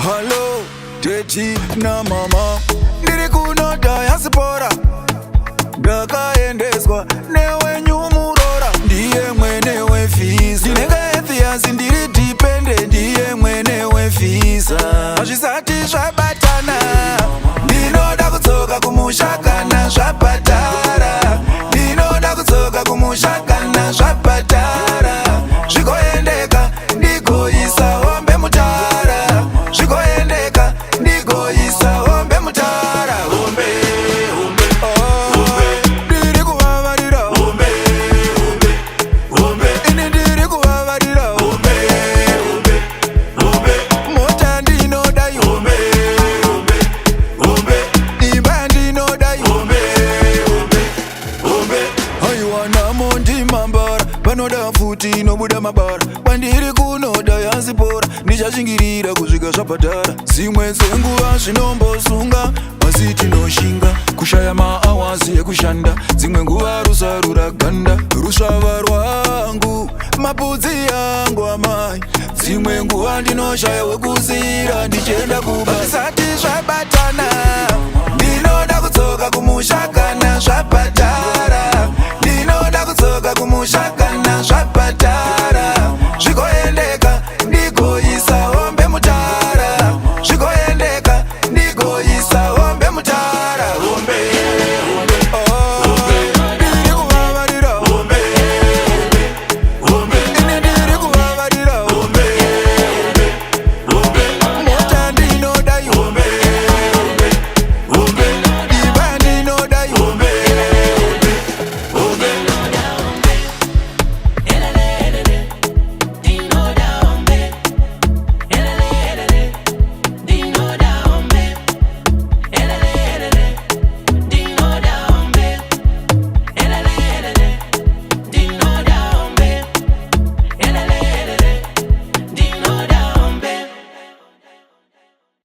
Hello, Teti na mama. Ndiri kuno diaspora. Ndakaendeswa newe nyumurora. Ndiye mwene we fees. Ndinenge ethias ndiri depende. Ndiye mwene we fees. Azvisati zvabatana. Ndinoda kutsoka kumusha kana zvabhadhara. Ndinoda kutsoka kumusha kana zvabhadhara. Zvikoendeka ndigoisa hombe mutara. Zvikoendeka ndigoisa hombe mutara. Hombe, hombe, hombe. Ndiri kuvavarira. Hombe, hombe, hombe. Ini ndiri kuvavarira. Hombe, hombe, hombe. Mota ndinodai. Hombe, hombe, hombe. Imba ndinodai. Hombe, hombe, hombe. Haiwa namo ndimambara. Panoda futi nobuda mabara. Pandiri kuno diaspora. Ndichashingirira kusvika zvabhadhara. Zimwe dzenguva zvinombosunga asi tinoshinga. Kushaya maawazi ekushanda. Dzimwe nguva rusarura ganda. Rusvava rwangu mapudzi yangu amai. Dzimwe nguva ndinoshaya wekuzira ndichienda kuba. Zvisati zvabatana. Ndinoda kutsoka kumusha kana zvabhadhara. Ndinoda kutsoka kumusha